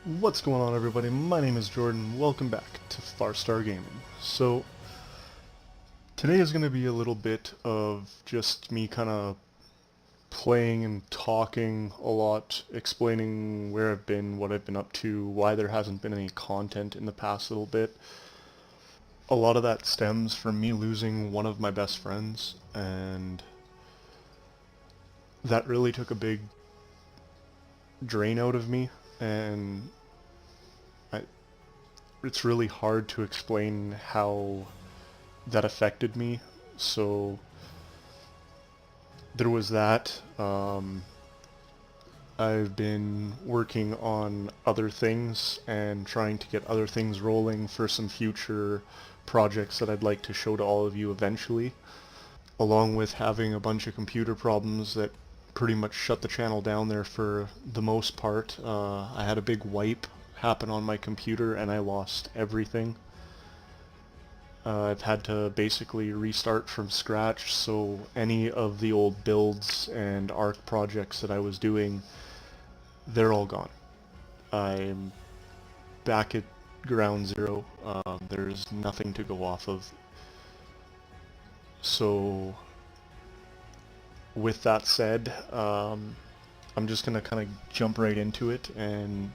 What's going on, everybody? My name is Jordan. Welcome back to Farstar Gaming. So today is going to be a little bit of just me kind of playing and talking a lot, explaining where I've been, what I've been up to, why there hasn't been any content in the past little bit. A lot of that stems from me losing one of my best friends, and that really took a big drain out of me, and I, it's really hard to explain how that affected me. So there was that. I've been working on other things and trying to get other things rolling for some future projects that I'd like to show to all of you eventually, along with having a bunch of computer problems that pretty much shut the channel down there for the most part. I had a big wipe happen on my computer and I lost everything. I've had to basically restart from scratch, so any of the old builds and ARC projects that I was doing, they're all gone. I'm back at ground zero. There's nothing to go off of. So with that said, I'm just gonna kind of jump right into it, and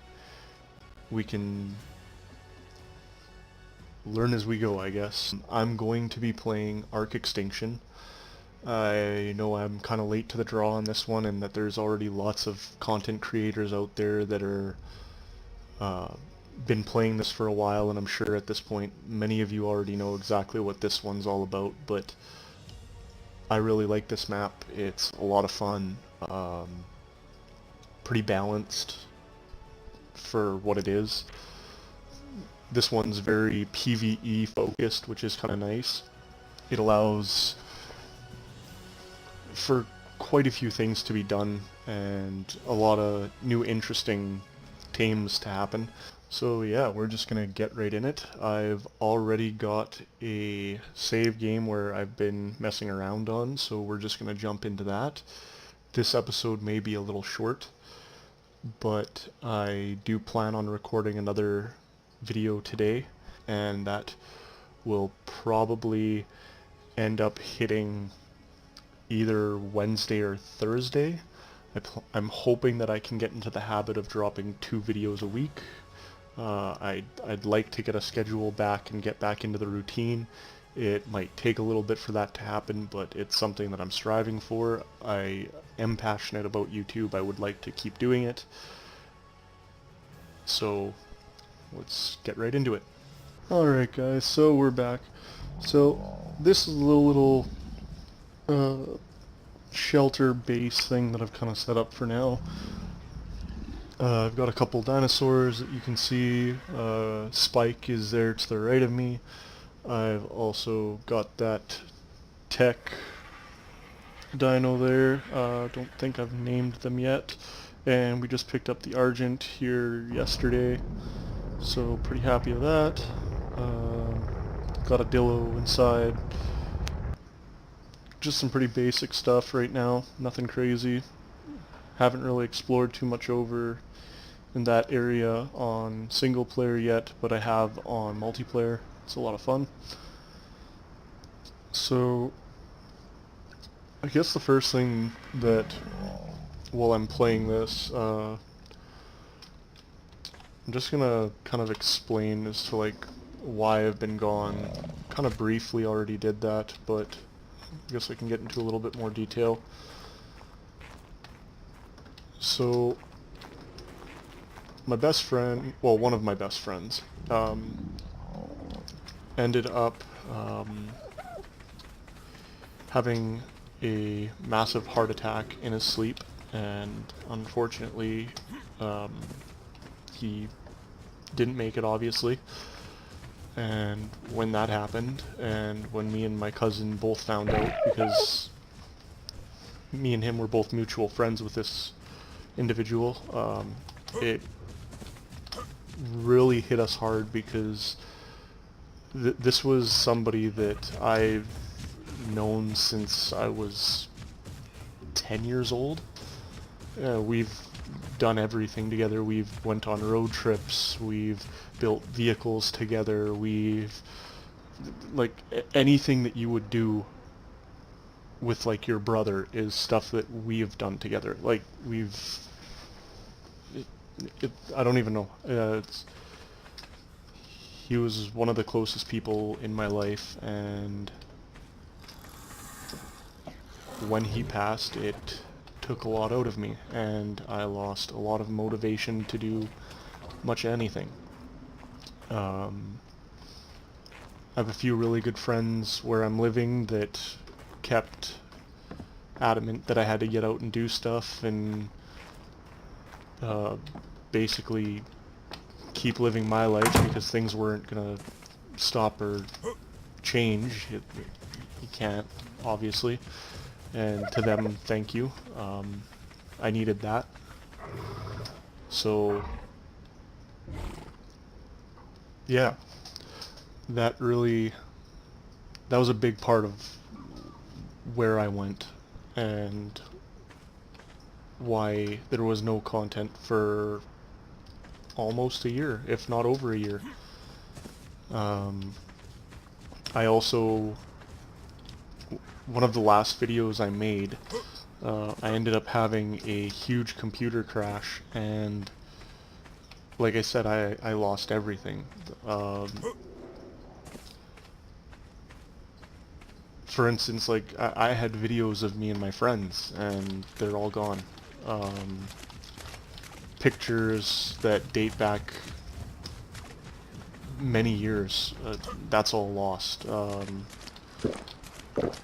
we can learn as we go, I guess. I'm going to be playing Arc Extinction. I know I'm kind of late to the draw on this one, and that there's already lots of content creators out there that are been playing this for a while, and I'm sure at this point many of you already know exactly what this one's all about, but I really like this map. It's a lot of fun, pretty balanced for what it is. This one's very PvE focused, which is kind of nice. It allows for quite a few things to be done and a lot of new interesting tames to happen. So yeah, we're just gonna get right in it. I've already got a save game where I've been messing around on, so we're just gonna jump into that. This episode may be a little short, but I do plan on recording another video today, and that will probably end up hitting either Wednesday or Thursday. I'm hoping that I can get into the habit of dropping 2 videos a week. I'd like to get a schedule back and get back into the routine. It might take a little bit for that to happen, but it's something that I'm striving for. I am passionate about YouTube. I would like to keep doing it. So let's get right into it. Alright guys, so we're back. So this is a little shelter base thing that I've kind of set up for now. I've got a couple dinosaurs that you can see. Spike is there to the right of me. I've also got that tech dino there. Don't think I've named them yet. And we just picked up the Argent here yesterday, so pretty happy with that. Got a Dillo inside. Just some pretty basic stuff right now, nothing crazy. Haven't really explored too much over in that area on single player yet, but I have on multiplayer. It's a lot of fun. So I guess the first thing that, while I'm playing this, I'm just gonna kind of explain as to like why I've been gone. Kind of briefly already did that, but I guess I can get into a little bit more detail. So my best friend, well, one of my best friends, ended up having a massive heart attack in his sleep, and unfortunately he didn't make it, obviously. And when that happened, and when me and my cousin both found out, because me and him were both mutual friends with this individual, it really hit us hard, because this was somebody that I've known since I was 10 years old. We've done everything together. We've went on road trips, we've built vehicles together, we've like anything that you would do with like your brother is stuff that we have done together. Like we've I don't even know. He was one of the closest people in my life, and when he passed, it took a lot out of me, and I lost a lot of motivation to do much anything. I have a few really good friends where I'm living that kept adamant that I had to get out and do stuff and basically keep living my life because things weren't gonna stop or change. You can't, obviously. And to them, thank you. I needed that. So, yeah, that was a big part of where I went and why there was no content for almost a year, if not over a year. I also, one of the last videos I made, I ended up having a huge computer crash, and like I said, I lost everything. For instance, like I had videos of me and my friends, and they're all gone. Pictures that date back many years, that's all lost.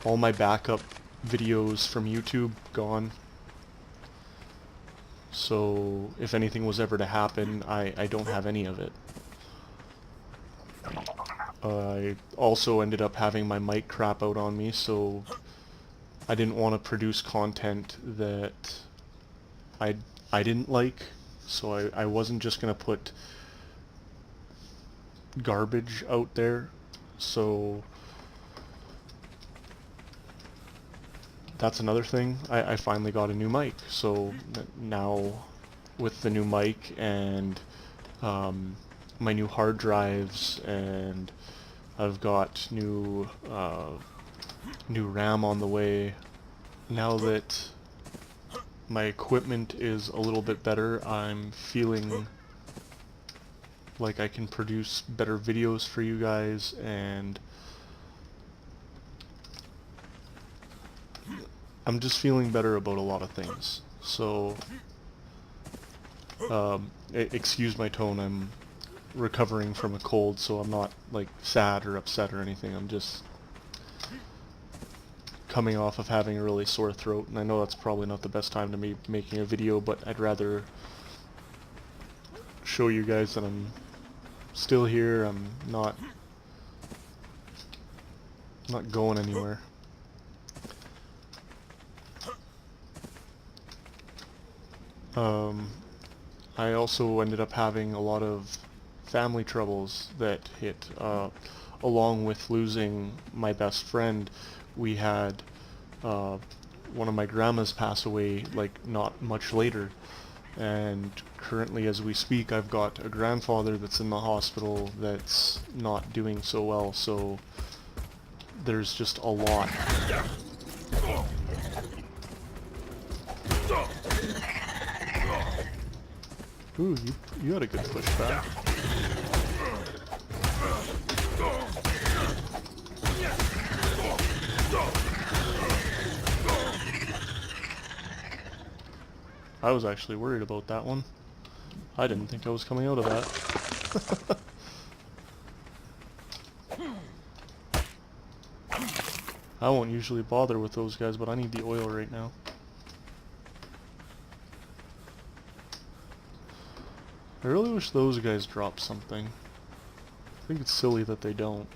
All my backup videos from YouTube, gone. So if anything was ever to happen, I don't have any of it. I also ended up having my mic crap out on me, so I didn't want to produce content that I didn't like, so I wasn't just going to put garbage out there. So that's another thing. I finally got a new mic, so now with the new mic and my new hard drives, and I've got new RAM on the way. Now that my equipment is a little bit better, I'm feeling like I can produce better videos for you guys, and I'm just feeling better about a lot of things. So, excuse my tone, I'm recovering from a cold, so I'm not like sad or upset or anything. I'm just coming off of having a really sore throat, and I know that's probably not the best time to be making a video, but I'd rather show you guys that I'm still here. I'm not going anywhere. I also ended up having a lot of family troubles that hit, along with losing my best friend. We had one of my grandmas pass away like not much later, and currently as we speak I've got a grandfather that's in the hospital that's not doing so well, so there's just a lot. Ooh, you had a good pushback. I was actually worried about that one. I didn't think I was coming out of that. I won't usually bother with those guys, but I need the oil right now. I really wish those guys dropped something. I think it's silly that they don't.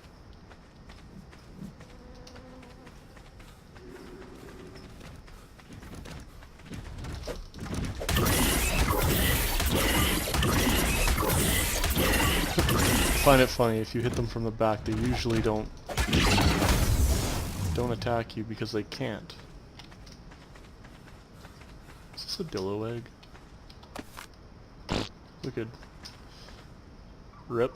I find it funny, if you hit them from the back, they usually don't attack you because they can't. Is this a Dillo egg? look at rip.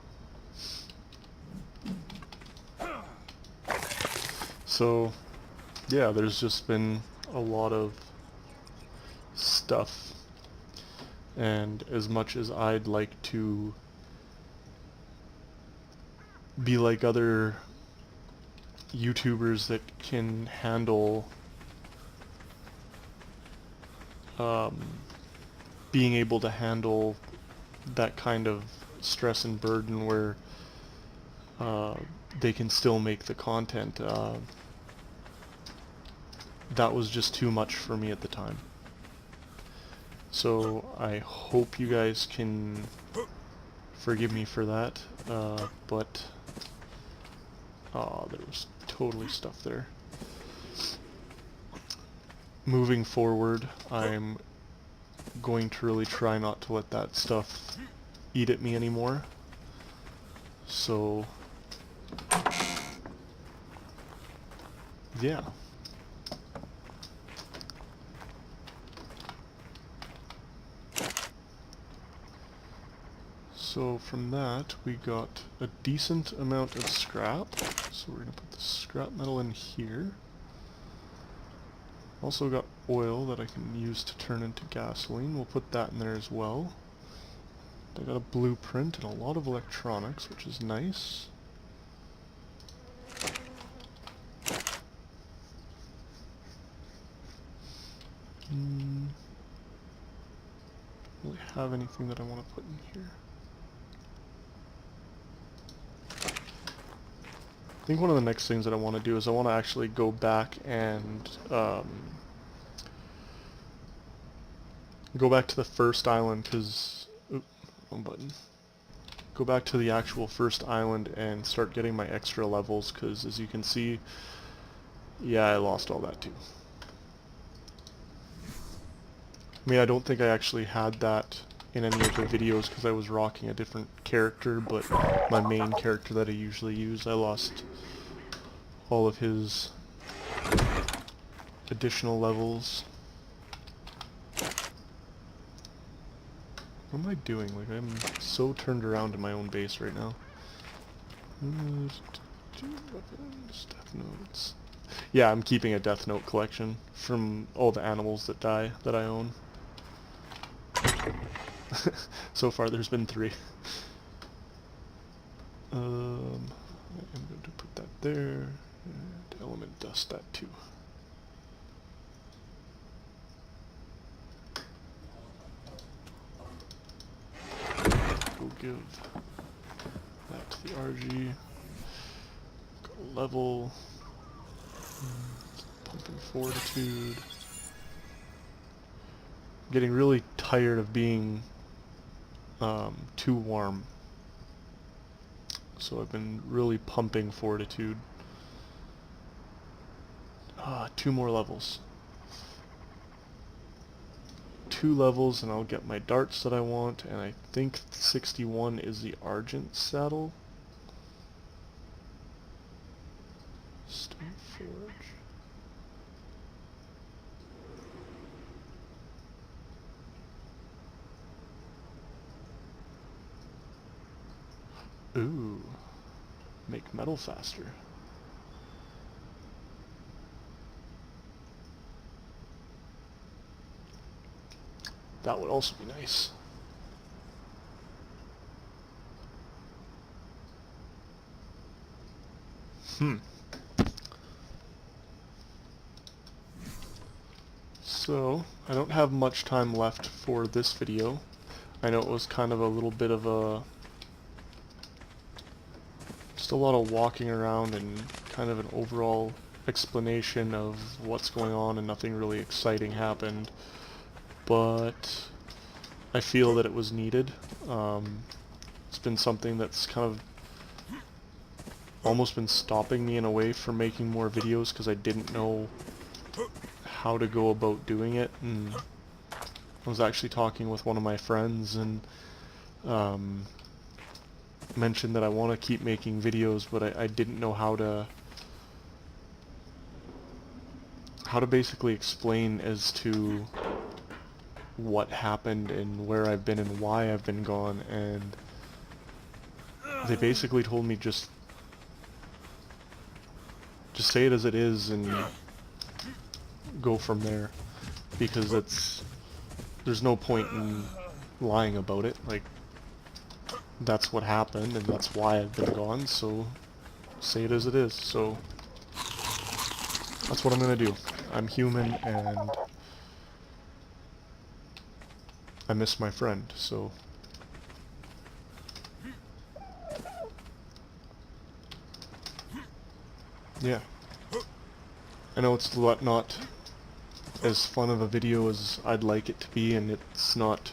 So yeah, there's just been a lot of stuff, and as much as I'd like to be like other YouTubers that can handle being able to handle that kind of stress and burden where they can still make the content, that was just too much for me at the time. So I hope you guys can forgive me for that, but there was totally stuff there. Moving forward, I'm going to really try not to let that stuff eat at me anymore. So yeah. So from that, we got a decent amount of scrap. So we're going to put the scrap metal in here. Also got oil that I can use to turn into gasoline. We'll put that in there as well. I got a blueprint and a lot of electronics, which is nice. Don't really have anything that I want to put in here. I think one of the next things that I want to do is I want to actually go back and go back to the first island, because wrong button. Go back to the actual first island and start getting my extra levels, because as you can see, yeah, I lost all that too. I mean, I don't think I actually had that in any of the videos because I was rocking a different character, but my main character that I usually use, I lost all of his additional levels. What am I doing? Like, I'm so turned around in my own base right now. Death notes. Yeah, I'm keeping a Death Note collection from all the animals that die that I own. So far there's been 3. I'm going to put that there, and element dust that too. We'll give that to the RG. Got a level. Pumping fortitude. I'm getting really tired of being too warm. So I've been really pumping fortitude. 2 more levels. 2 levels and I'll get my darts that I want, and I think 61 is the Argent saddle. Stone Forge. Ooh, make metal faster. That would also be nice. So, I don't have much time left for this video. I know it was kind of a little bit of a... just a lot of walking around and kind of an overall explanation of what's going on, and nothing really exciting happened. But I feel that it was needed. It's been something that's kind of almost been stopping me in a way from making more videos because I didn't know how to go about doing it. And I was actually talking with one of my friends and mentioned that I want to keep making videos, but I didn't know how to basically explain as to what happened and where I've been and why I've been gone, and they basically told me just say it as it is and go from there, because there's no point in lying about it. Like, that's what happened and that's why I've been gone, so say it as it is. So that's what I'm gonna do. I'm human and I miss my friend, so yeah. I know it's not as fun of a video as I'd like it to be, and it's not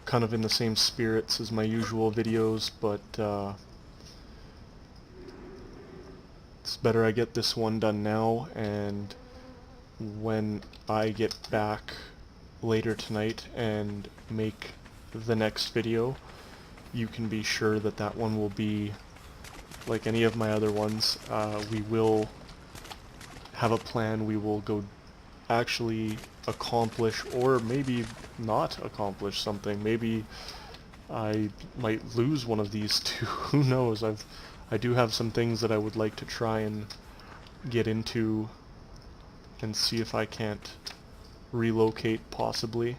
kind of in the same spirits as my usual videos, but it's better I get this one done now, and when I get back later tonight and make the next video, you can be sure that that one will be like any of my other ones. We will have a plan. We will go actually accomplish, or maybe not accomplish something. Maybe I might lose one of these two. Who knows? I do have some things that I would like to try and get into and see if I can't relocate possibly.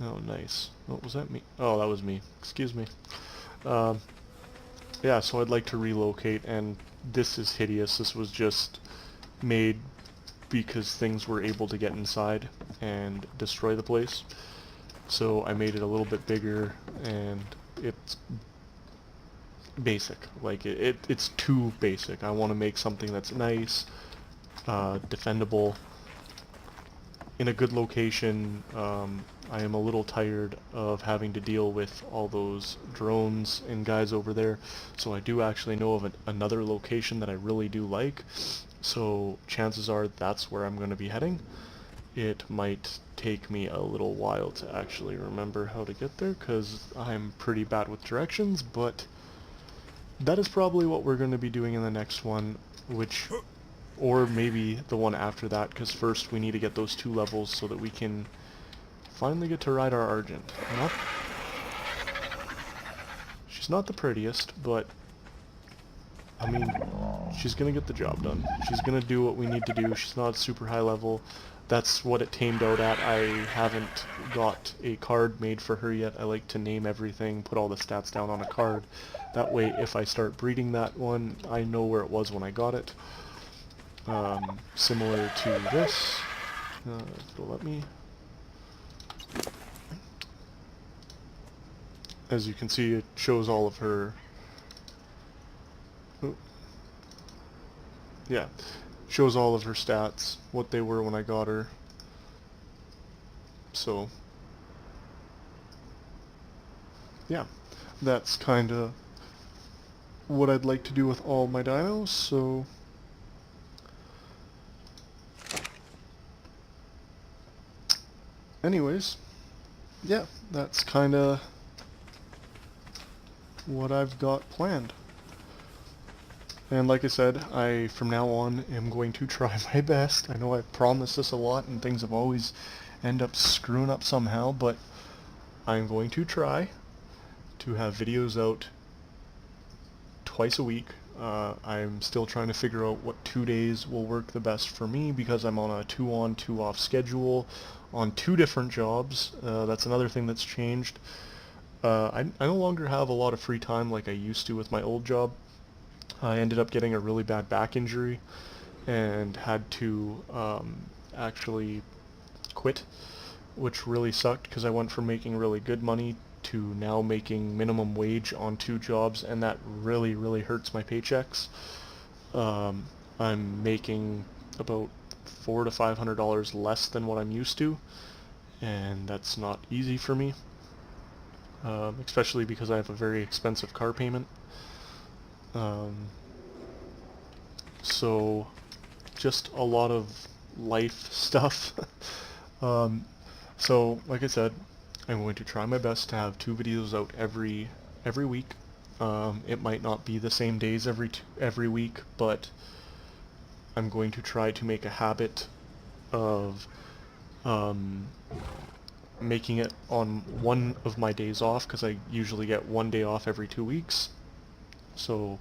Oh, nice. What was that? Me? Oh, that was me. Excuse me. Yeah, so I'd like to relocate, and this is hideous. This was just made because things were able to get inside and destroy the place. So I made it a little bit bigger, and it's basic. Like, it's too basic. I want to make something that's nice, defendable, in a good location. I am a little tired of having to deal with all those drones and guys over there, so I do actually know of another location that I really do like, so chances are that's where I'm going to be heading. It might take me a little while to actually remember how to get there, because I'm pretty bad with directions, but that is probably what we're going to be doing in the next one, which, or maybe the one after that, because first we need to get those 2 levels so that we can finally get to ride our Argent. She's not the prettiest, but I mean, she's gonna get the job done. She's gonna do what we need to do. She's not super high level. That's what it tamed out at. I haven't got a card made for her yet. I like to name everything, put all the stats down on a card. That way, if I start breeding that one, I know where it was when I got it. Similar to this. If it'll let me. As you can see, it shows all of her... Oh. Yeah, shows all of her stats, what they were when I got her. So, yeah, that's kind of what I'd like to do with all my dinos, so... Anyways, yeah, that's kind of what I've got planned. And like I said, I from now on am going to try my best. I know I've promised this a lot and things have always end up screwing up somehow, but I'm going to try to have videos out twice a week. I'm still trying to figure out what 2 days will work the best for me, because I'm on a 2 on 2 off schedule on 2 different jobs. That's another thing that's changed. I no longer have a lot of free time like I used to with my old job. I ended up getting a really bad back injury and had to actually quit, which really sucked because I went from making really good money to now making minimum wage on 2 jobs, and that really hurts my paychecks. I'm making about $400 to $500 less than what I'm used to, and that's not easy for me, especially because I have a very expensive car payment. So just a lot of life stuff. So like I said, I'm going to try my best to have 2 videos out every week. It might not be the same days every week, but I'm going to try to make a habit of making it on one of my days off, because I usually get one day off every 2 weeks. So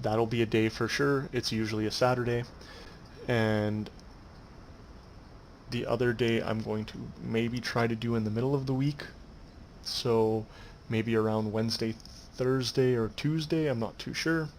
that'll be a day for sure. It's usually a Saturday. And the other day I'm going to maybe try to do in the middle of the week. So maybe around Wednesday, Thursday, or Tuesday, I'm not too sure.